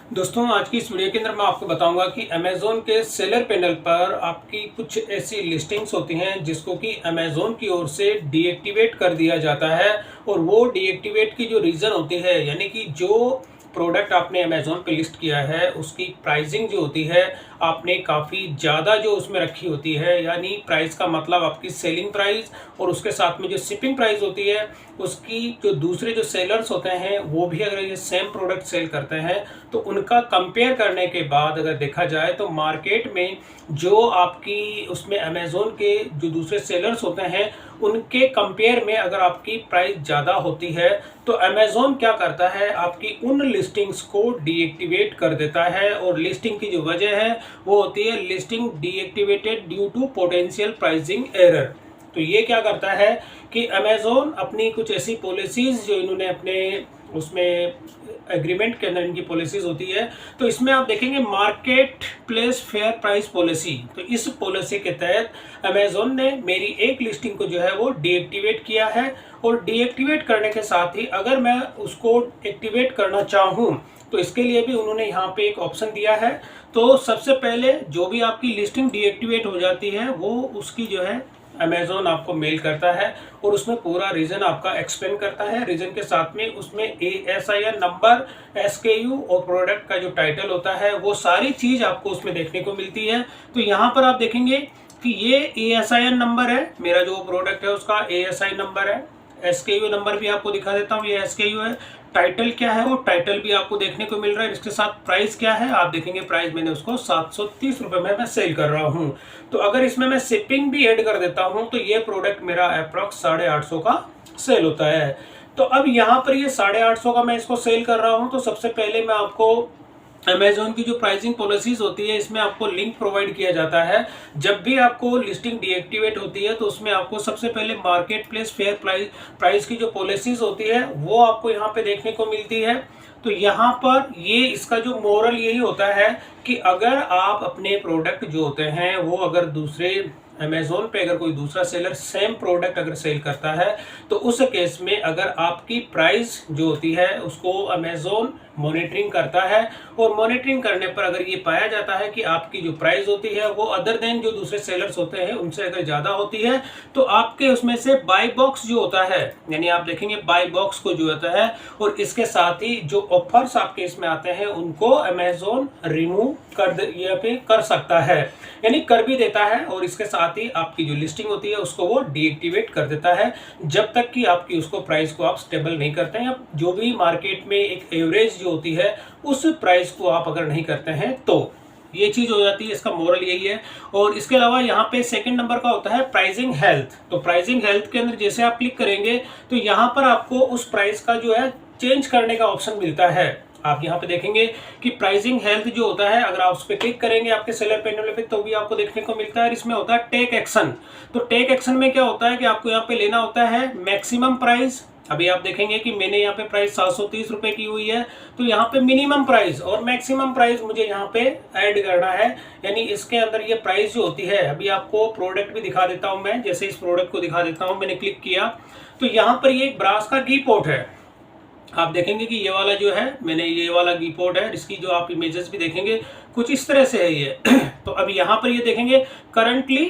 दोस्तों, आज की इस वीडियो के अंदर मैं आपको बताऊंगा कि अमेज़न के सेलर पैनल पर आपकी कुछ ऐसी लिस्टिंग्स होती हैं जिसको कि अमेज़न की ओर से डीएक्टिवेट कर दिया जाता है। और वो डीएक्टिवेट की जो रीज़न होती है, यानी कि जो प्रोडक्ट आपने अमेज़न पे लिस्ट किया है उसकी प्राइसिंग जो होती है आपने काफ़ी ज़्यादा जो उसमें रखी होती है, यानी प्राइस का मतलब आपकी सेलिंग प्राइस और उसके साथ में जो शिपिंग प्राइस होती है उसकी, जो दूसरे जो सेलर्स होते हैं वो भी अगर ये सेम प्रोडक्ट सेल करते हैं तो उनका कंपेयर करने के बाद अगर देखा जाए तो मार्केट में जो आपकी उसमें अमेज़न के जो दूसरे सेलर्स होते हैं उनके कंपेयर में अगर आपकी प्राइस ज़्यादा होती है तो अमेज़न क्या करता है, आपकी उन लिस्टिंग्स को डीएक्टिवेट कर देता है। और लिस्टिंग की जो वजह है वो होती है listing deactivated due to potential pricing error. तो ये क्या करता है कि अमेज़न अपनी कुछ ऐसी पॉलिसीज़ जो इन्होंने अपने उसमें एग्रीमेंट के अंदर इनकी पॉलिसीज़ होती है, तो इसमें आप देखेंगे market place fair price policy. तो इस पॉलिसी के तहत अमेज़न ने मेरी एक लिस्टिंग को जो है वो डीएक्टिवेट किया है। और डीएक्टिवेट करने के साथ ही अगर मैं उसको एक्टिवेट करना चाहूँ तो इसके लिए भी उन्होंने यहाँ पे एक ऑप्शन दिया है। तो सबसे पहले जो भी आपकी लिस्टिंग डीएक्टिवेट हो जाती है वो उसकी जो है अमेज़न आपको मेल करता है और उसमें पूरा रीज़न आपका एक्सप्लेन करता है। रीज़न के साथ में उसमें ASIN नंबर, SKU और प्रोडक्ट का जो टाइटल होता है वो सारी चीज़ आपको उसमें देखने को मिलती है। तो यहाँ पर आप देखेंगे कि ये ASIN नंबर है, मेरा जो प्रोडक्ट है उसका ASIN नंबर है। SKU नंबर भी आपको दिखा देता हूँ, ये SKU है। टाइटल क्या है, वो टाइटल भी आपको देखने को मिल रहा है। इसके साथ प्राइस क्या है, आप देखेंगे प्राइस मैंने उसको 730 रुपये में मैं सेल कर रहा हूँ। तो अगर इसमें मैं शिपिंग भी ऐड कर देता हूँ तो ये प्रोडक्ट मेरा अप्रॉक्स 850 का सेल होता है। तो अब यहाँ पर ये 850 का मैं इसको सेल कर रहा हूँ। तो सबसे पहले मैं आपको अमेज़न की जो प्राइसिंग पॉलिसीज होती है इसमें आपको लिंक प्रोवाइड किया जाता है। जब भी आपको लिस्टिंग डीएक्टिवेट होती है तो उसमें आपको सबसे पहले मार्केट प्लेस फेयर प्राइस की जो पॉलिसीज होती है वो आपको यहाँ पे देखने को मिलती है। तो यहाँ पर ये इसका जो मोरल यही होता है कि अगर आप अपने प्रोडक्ट जो होते हैं वो अगर दूसरे अमेज़न पे अगर कोई दूसरा सेलर सेम प्रोडक्ट अगर सेल करता है तो उस केस में अगर आपकी प्राइस जो होती है उसको अमेज़न मॉनिटरिंग करता है और मॉनिटरिंग करने पर अगर ये पाया जाता है कि आपकी जो प्राइस होती है वो अदर देन जो दूसरे सेलर्स होते हैं उनसे अगर ज़्यादा होती है तो आपके उसमें से बाय बॉक्स जो होता है, यानी आप देखेंगे बाय बॉक्स को जो होता है और इसके साथ ही जो ऑफर्स आपके इसमें आते हैं उनको अमेज़न रिमूव कर सकता है, यानी कर भी देता है। और इसके साथ ही आपकी जो लिस्टिंग होती है उसको वो डीएक्टिवेट कर देता है जब तक कि आपकी उसको प्राइस को आप स्टेबल नहीं करते हैं, या जो भी मार्केट में एक एवरेज जो होती है उस प्राइस को आप अगर नहीं करते हैं तो ये चीज हो जाती है। इसका मोरल यही है। और इसके अलावा यहाँ पे सेकंड नंबर का होता है प्राइसिंग हेल्थ। तो प्राइसिंग हेल्थ के अंदर जैसे आप क्लिक करेंगे तो यहाँ पर आपको उस प्राइस का जो है चेंज करने का ऑप्शन मिलता है। आप यहाँ पे देखेंगे कि प्राइसिंग हेल्थ जो होता है अगर आप उस पर क्लिक करेंगे आपके सेलर पैनल पे तो भी आपको देखने को मिलता है। इसमें होता है टेक एक्शन। तो टेक एक्शन में क्या होता है कि आपको यहाँ पे लेना होता है मैक्सिमम प्राइस। अभी आप देखेंगे कि मैंने यहाँ पे प्राइस 730 रुपए की हुई है, तो यहाँ पे मिनिमम प्राइस और मैक्सिमम प्राइस मुझे यहाँ पे ऐड करना है। यानी इसके अंदर ये प्राइस जो होती है, अभी आपको प्रोडक्ट भी दिखा देता हूँ मैं, जैसे इस प्रोडक्ट को दिखा देता हूँ। मैंने क्लिक किया तो यहाँ पर ये एक ब्रास का घी पोर्ट है। आप देखेंगे कि ये वाला जो है, मैंने ये वाला घी पोर्ट है, इसकी जो आप इमेजेस भी देखेंगे कुछ इस तरह से है ये। तो अब यहाँ पर ये देखेंगे करंटली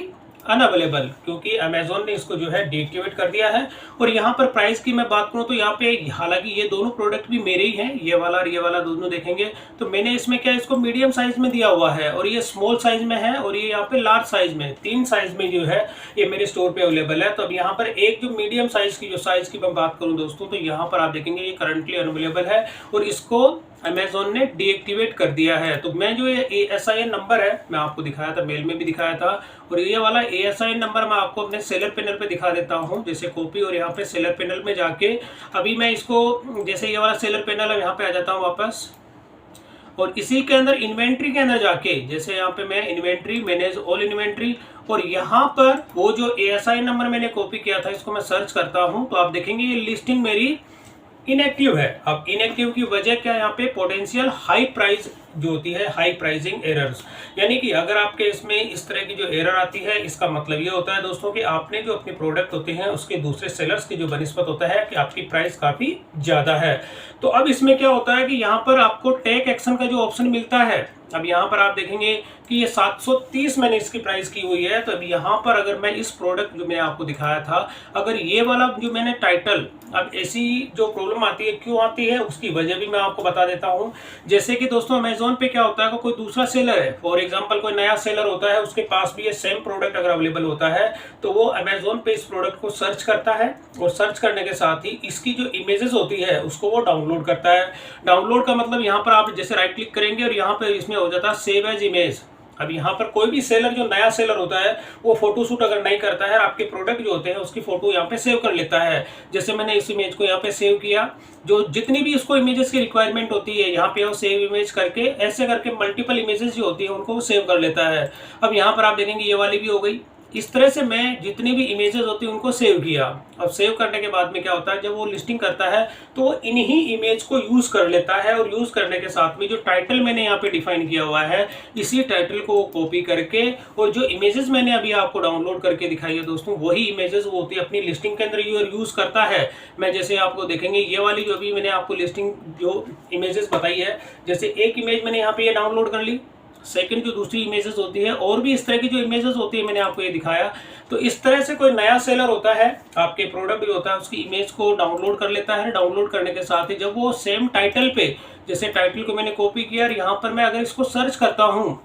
अनअवेलेबल, क्योंकि अमेज़न ने इसको जो है डीएक्टिवेट कर दिया है। और यहाँ पर प्राइस की मैं बात करूँ तो यहाँ पे हालांकि ये दोनों प्रोडक्ट भी मेरे ही हैं, ये वाला और ये वाला दोनों देखेंगे तो मैंने इसमें क्या इसको मीडियम साइज में दिया हुआ है और ये स्मॉल साइज में है और ये यहाँ पे लार्ज साइज में, 3 साइज में जो है ये मेरे स्टोर पे अवेलेबल है। तो अब यहाँ पर एक जो मीडियम साइज की जो साइज की मैं बात करूँ दोस्तों तो यहाँ पर आप देखेंगे ये करंटली अनअवेलेबल है और इसको अमेज़न ने डीएक्टिवेट कर दिया है। तो मैं जो ये ASIN नंबर है मैं आपको दिखाया था, मेल में भी दिखाया था, और ये वाला ASIN नंबर मैं आपको अपने सेलर पैनल पे दिखा देता हूँ, जैसे कॉपी। और यहाँ पे सेलर पैनल में जाके अभी मैं इसको, जैसे ये वाला सेलर पैनल है, यहाँ पे आ जाता हूँ वापस और इसी के अंदर इन्वेंट्री के अंदर जाके, जैसे यहाँ पे मैं इन्वेंट्री मैनेज ऑल इन्वेंट्री, और यहाँ पर वो जो ASIN नंबर मैंने कॉपी किया था इसको मैं सर्च करता हूँ तो आप देखेंगे ये लिस्टिंग मेरी इनएक्टिव है। अब इनएक्टिव की वजह क्या है, यहाँ पे पोटेंशियल हाई प्राइस जो होती है, हाई प्राइसिंग एरर्स, यानी कि अगर आपके इसमें इस तरह की जो एरर आती है, इसका मतलब ये होता है दोस्तों कि आपने जो अपने प्रोडक्ट होते हैं उसके दूसरे सेलर्स की जो बनिस्बत होता है कि आपकी प्राइस काफ़ी ज़्यादा है। तो अब इसमें क्या होता है कि यहाँ पर आपको टेक एक्शन का जो ऑप्शन मिलता है, अब यहाँ पर आप देखेंगे कि ये 730 मैंने इसकी प्राइस की हुई है। तो अब यहाँ पर अगर मैं इस प्रोडक्ट जो मैंने आपको दिखाया था, अगर ये वाला जो मैंने टाइटल, अब ऐसी जो प्रॉब्लम आती है क्यों आती है उसकी वजह भी मैं आपको बता देता हूँ। जैसे कि दोस्तों अमेजोन पे क्या होता है कि कोई दूसरा सेलर है, फॉर एग्जांपल कोई नया सेलर होता है, उसके पास भी ये सेम प्रोडक्ट अगर अवेलेबल होता है तो वो अमेजोन पे इस प्रोडक्ट को सर्च करता है और सर्च करने के साथ ही इसकी जो इमेजेस होती है उसको वो डाउनलोड करता है। डाउनलोड का मतलब यहाँ पर आप जैसे राइट क्लिक करेंगे और यहाँ पर इसमें हो जाता है सेव एज इमेज। अब यहाँ पर कोई भी सेलर जो नया सेलर होता है वो फोटो शूट अगर नहीं करता है, आपके प्रोडक्ट जो होते हैं उसकी फोटो यहाँ पे सेव कर लेता है। जैसे मैंने इस इमेज को यहाँ पे सेव किया, जो जितनी भी उसको इमेजेस की रिक्वायरमेंट होती है यहाँ पे वो सेव इमेज करके, ऐसे करके मल्टीपल इमेजेस जो होती है उनको वो सेव कर लेता है। अब यहाँ पर आप देखेंगे ये वाली भी हो गई। इस तरह से मैं जितनी भी इमेजेस होती है उनको सेव किया। अब सेव करने के बाद में क्या होता है, जब वो लिस्टिंग करता है तो वो इन्हीं इमेज को यूज कर लेता है और यूज करने के साथ में जो टाइटल मैंने यहाँ पे डिफाइन किया हुआ है, इसी टाइटल को वो कॉपी करके और जो इमेजेस मैंने अभी आपको डाउनलोड करके दिखाई है दोस्तों, वही इमेजेस वो होती है अपनी लिस्टिंग के अंदर यूज करता है। मैं जैसे आपको देखेंगे ये वाली जो अभी मैंने आपको लिस्टिंग जो इमेजेस बताई है, जैसे एक इमेज मैंने यहाँ पे ये डाउनलोड कर ली, सेकंड जो दूसरी इमेजेस होती है और भी इस तरह की जो इमेजेस होती है मैंने आपको ये दिखाया। तो इस तरह से कोई नया सेलर होता है, आपके प्रोडक्ट जो होता है उसकी इमेज को डाउनलोड कर लेता है। डाउनलोड करने के साथ ही जब वो सेम टाइटल पे, जैसे टाइटल को मैंने कॉपी किया और यहाँ पर मैं अगर इसको सर्च करता हूँ,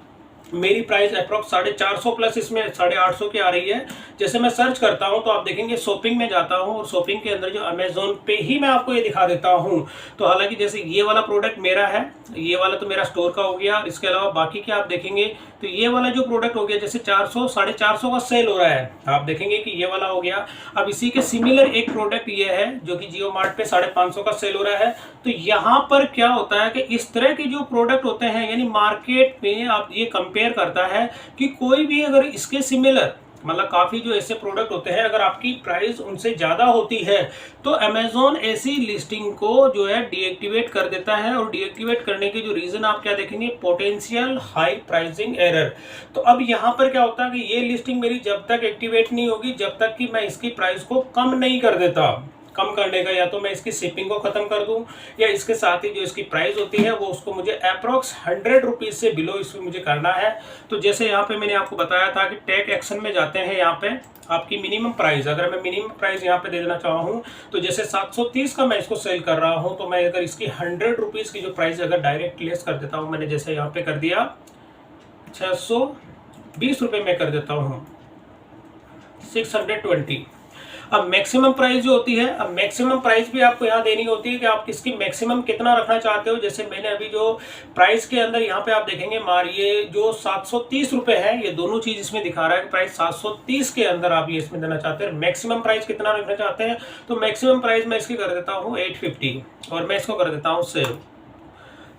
मेरी प्राइस अप्रॉक्स 450 प्लस इसमें 850 की आ रही है। जैसे मैं सर्च करता हूं तो आप देखेंगे शॉपिंग में जाता हूं और शॉपिंग के अंदर जो अमेजोन पे ही मैं आपको ये दिखा देता हूं। तो हालांकि जैसे ये वाला प्रोडक्ट मेरा है, ये वाला तो मेरा स्टोर का हो गया, इसके अलावा बाकी के आप देखेंगे तो ये वाला जो प्रोडक्ट हो गया जैसे 400 450 का सेल हो रहा है, आप देखेंगे कि ये वाला हो गया। अब इसी के सिमिलर एक प्रोडक्ट ये है जो कि जियो मार्ट पे 550 का सेल हो रहा है। तो यहाँ पर क्या होता है कि इस तरह के जो प्रोडक्ट होते हैं, यानी मार्केट में आप ये कंपेयर करता है कि कोई भी अगर इसके सिमिलर, मतलब काफ़ी जो ऐसे प्रोडक्ट होते हैं, अगर आपकी प्राइस उनसे ज़्यादा होती है तो अमेजोन ऐसी लिस्टिंग को जो है डीएक्टिवेट कर देता है। और डीएक्टिवेट करने के जो रीज़न आप क्या देखेंगे, पोटेंशियल हाई प्राइसिंग एरर। तो अब यहाँ पर क्या होता है कि ये लिस्टिंग मेरी जब तक एक्टिवेट नहीं होगी, जब तक कि मैं इसकी प्राइस को कम नहीं कर देता। कम करने का या तो मैं इसकी शिपिंग को खत्म कर दूं, या इसके साथ ही जो इसकी प्राइस होती है वो उसको मुझे अप्रॉक्स 100 रुपीज़ से बिलो इसमें मुझे करना है। तो जैसे यहाँ पे मैंने आपको बताया था कि टेक एक्शन में जाते हैं, यहाँ पे आपकी मिनिमम प्राइस, अगर मैं मिनिमम प्राइस यहाँ पे दे देना चाहा हूँ तो जैसे 730 का मैं इसको सेल कर रहा हूँ, तो मैं अगर इसकी 100 रुपीज़ की जो प्राइस अगर डायरेक्ट लेस कर देता हूँ, मैंने जैसे यहाँ पे कर दिया 620 रुपये में कर देता हूँ 620। अब मैक्सिमम प्राइस जो होती है, अब मैक्सिमम प्राइस भी आपको यहाँ देनी होती है कि आप इसकी मैक्सिमम कितना रखना चाहते हो। जैसे मैंने अभी जो प्राइस के अंदर यहाँ पे आप देखेंगे ये जो 730 रुपये है, ये दोनों चीज़ इसमें दिखा रहा है कि प्राइस 730 के अंदर आप ये इसमें देना चाहते हैं। मैक्सिमम प्राइस कितना रखना चाहते हैं, तो मैक्सिमम प्राइस मैं इसकी कर देता हूँ 850 और मैं इसको कर देता हूँ सेव।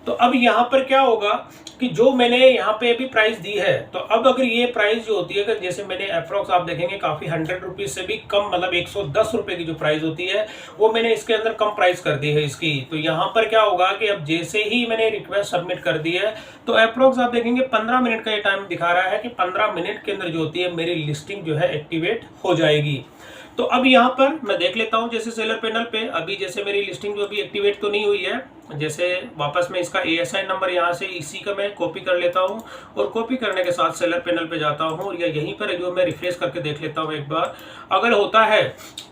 तो अब यहाँ पर क्या होगा कि जो मैंने यहाँ पे अभी प्राइस दी है, तो अब अगर ये प्राइस जो होती है कि जैसे मैंने अप्रॉक्स आप देखेंगे काफ़ी 100 रुपीज़ से भी कम, मतलब 110 रुपये की जो प्राइस होती है वो मैंने इसके अंदर कम प्राइस कर दी है इसकी। तो यहाँ पर क्या होगा कि अब जैसे ही मैंने रिक्वेस्ट सबमिट कर दी है तो अप्रॉक्स आप देखेंगे 15 मिनट का ये टाइम दिखा रहा है कि 15 मिनट के अंदर जो होती है मेरी लिस्टिंग जो है एक्टिवेट हो जाएगी। तो अब यहाँ पर मैं देख लेता हूँ जैसे सेलर पैनल पे अभी जैसे मेरी लिस्टिंग जो अभी एक्टिवेट तो नहीं हुई है, जैसे वापस मैं इसका ASI नंबर यहाँ से इसी का मैं कॉपी कर लेता हूँ और कॉपी करने के साथ सेलर पैनल पे जाता हूँ, या यहीं पर जो मैं रिफ्रेश करके देख लेता हूँ एक बार अगर होता है।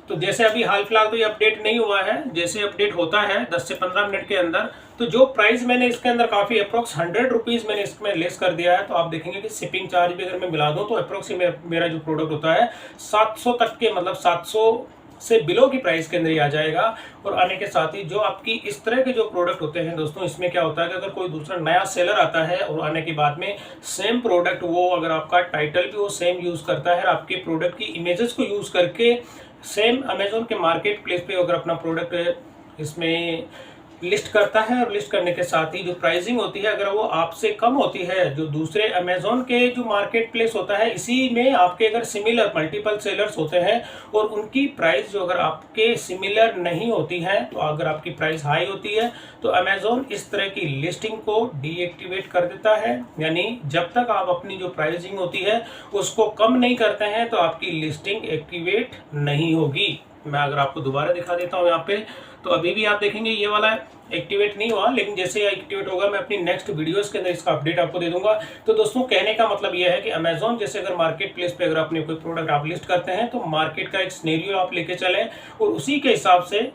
तो जैसे अभी हाल फिलहाल तो ये अपडेट नहीं हुआ है, जैसे अपडेट होता है 10 से 15 मिनट के अंदर, तो जो प्राइस मैंने इसके अंदर काफ़ी अप्रॉक्स 100 रुपीज़ मैंने इसमें लेस कर दिया है। तो आप देखेंगे कि शिपिंग चार्ज भी अगर मैं मिला दूँ तो अप्रॉक्स मेरा जो प्रोडक्ट होता है 700 तक के, मतलब 700 से बिलो की प्राइस के अंदर ही आ जाएगा। और आने के साथ ही जो आपकी इस तरह के जो प्रोडक्ट होते हैं दोस्तों, इसमें क्या होता है कि अगर कोई दूसरा नया सेलर आता है और आने के बाद में सेम प्रोडक्ट, वो अगर आपका टाइटल भी वो सेम यूज़ करता है, आपके प्रोडक्ट की इमेजेस को यूज़ करके सेम अमेजोन के मार्केट प्लेस पे अगर अपना प्रोडक्ट इसमें लिस्ट करता है और लिस्ट करने के साथ ही जो प्राइसिंग होती है अगर वो आपसे कम होती है, जो दूसरे अमेजोन के जो मार्केट प्लेस होता है इसी में आपके अगर सिमिलर मल्टीपल सेलर्स होते हैं और उनकी प्राइस जो अगर आपके सिमिलर नहीं होती है, तो अगर आपकी प्राइस हाई होती है तो अमेजोन इस तरह की लिस्टिंग को डीएक्टिवेट कर देता है। यानी जब तक आप अपनी जो प्राइसिंग होती है उसको कम नहीं करते हैं तो आपकी लिस्टिंग एक्टिवेट नहीं होगी। मैं अगर आपको दोबारा दिखा देता हूँ यहाँ पे, तो अभी भी आप देखेंगे ये वाला एक्टिवेट नहीं हुआ, लेकिन जैसे ये एक्टिवेट होगा मैं अपनी नेक्स्ट वीडियोस के अंदर इसका अपडेट आपको दे दूंगा। तो दोस्तों कहने का मतलब ये है कि अमेजोन जैसे अगर मार्केट प्लेस पे अगर अपने कोई प्रोडक्ट आप लिस्ट करते हैं तो मार्केट का एक सिनेरियो आप लेके चलें और उसी के हिसाब से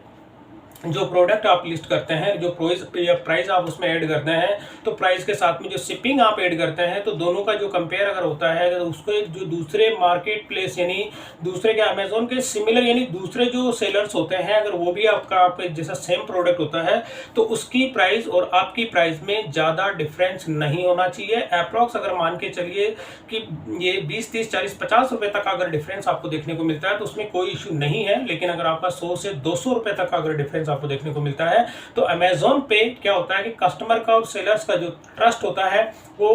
जो प्रोडक्ट आप लिस्ट करते हैं, जो प्राइस आप उसमें ऐड करते हैं, तो प्राइस के साथ में जो शिपिंग आप ऐड करते हैं, तो दोनों का जो कंपेयर अगर होता है तो उसको जो दूसरे मार्केट प्लेस यानी दूसरे के अमेजोन के सिमिलर यानी दूसरे जो सेलर्स होते हैं अगर वो भी आपका जैसा सेम प्रोडक्ट होता है तो उसकी प्राइस और आपकी प्राइस में ज़्यादा डिफरेंस नहीं होना चाहिए। अप्रॉक्स अगर मान के चलिए कि ये 20, 30, 40, 50 रुपये तक अगर डिफरेंस आपको देखने को मिलता है तो उसमें कोई इशू नहीं है, लेकिन अगर आपका 100 से 200 रुपये तक अगर डिफरेंस आपको देखने को मिलता है तो अमेजोन पे क्या होता है कि कस्टमर का और सेलर्स का जो ट्रस्ट होता है वो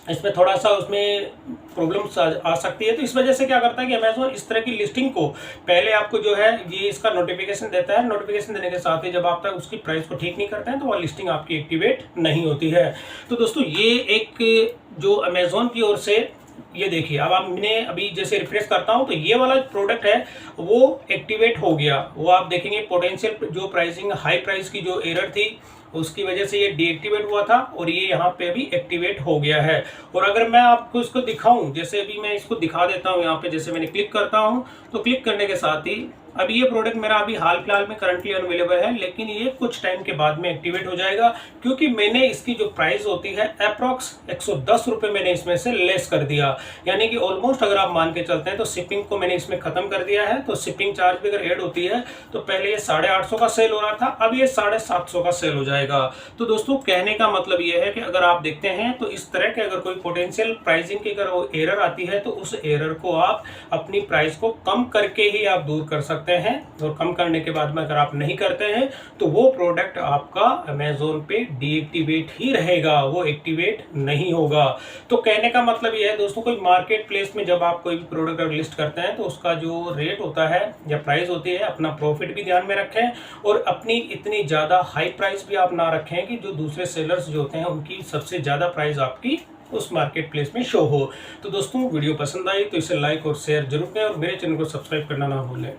इसमें थोड़ा सा उसमें प्रॉब्लम्स आ सकती है। तो इस वजह से क्या करता है कि अमेजोन इस तरह की लिस्टिंग को पहले आपको जो है ये इसका नोटिफिकेशन देता है, नोटिफिकेशन देने के साथ ही जब आप तक उसकी प्राइस को ठीक नहीं करते हैं तो वह लिस्टिंग आपकी एक्टिवेट नहीं होती है। तो दोस्तों ये एक जो अमेजोन की ओर से ये देखिए, अब आपने अभी जैसे रिफ्रेश करता हूं तो ये वाला प्रोडक्ट है वो एक्टिवेट हो गया। वो आप देखेंगे पोटेंशियल जो प्राइसिंग हाई प्राइस की जो एरर थी उसकी वजह से ये डीएक्टिवेट हुआ था और ये यहाँ पे भी एक्टिवेट हो गया है। और अगर मैं आपको इसको दिखाऊं, जैसे अभी मैं इसको दिखा देता हूँ यहाँ पे, जैसे मैंने क्लिक करता हूँ तो क्लिक करने के साथ ही अब ये प्रोडक्ट मेरा अभी हाल फिलहाल में करंटली अवेलेबल है, लेकिन ये कुछ टाइम के बाद में एक्टिवेट हो जाएगा क्योंकि मैंने इसकी जो प्राइस होती है अप्रॉक्स 110 रुपये मैंने इसमें से लेस कर दिया। यानी कि ऑलमोस्ट अगर आप मान के चलते हैं तो शिपिंग को मैंने इसमें खत्म कर दिया है। तो शिपिंग चार्ज भी अगर ऐड होती है तो पहले ये 850 का सेल हो रहा था, अब ये 750 का सेल हो जाएगा। तो दोस्तों कहने का मतलब ये है कि अगर आप देखते हैं तो इस तरह के अगर कोई पोटेंशियल प्राइसिंग की अगर वो एरर आती है तो उस एरर को आप अपनी प्राइस को कम करके ही आप दूर कर सकते हैं। और कम करने के बाद में अगर आप नहीं करते हैं तो वो प्रोडक्ट आपका अमेजोन पे डीएक्टिवेट ही रहेगा, वो एक्टिवेट नहीं होगा। तो कहने का मतलब ये है दोस्तों, कोई मार्केट प्लेस में जब आप कोई भी प्रोडक्ट लिस्ट करते हैं तो उसका जो रेट होता है या प्राइस होती है, अपना प्रॉफिट भी ध्यान में रखें और अपनी इतनी ज़्यादा हाई प्राइस भी आप ना रखें कि जो दूसरे सेलर्स जो होते हैं उनकी सबसे ज़्यादा प्राइस आपकी उस मार्केट प्लेस में शो हो। तो दोस्तों वीडियो पसंद आई तो इसे लाइक और शेयर जरूर करें और मेरे चैनल को सब्सक्राइब करना ना भूलें।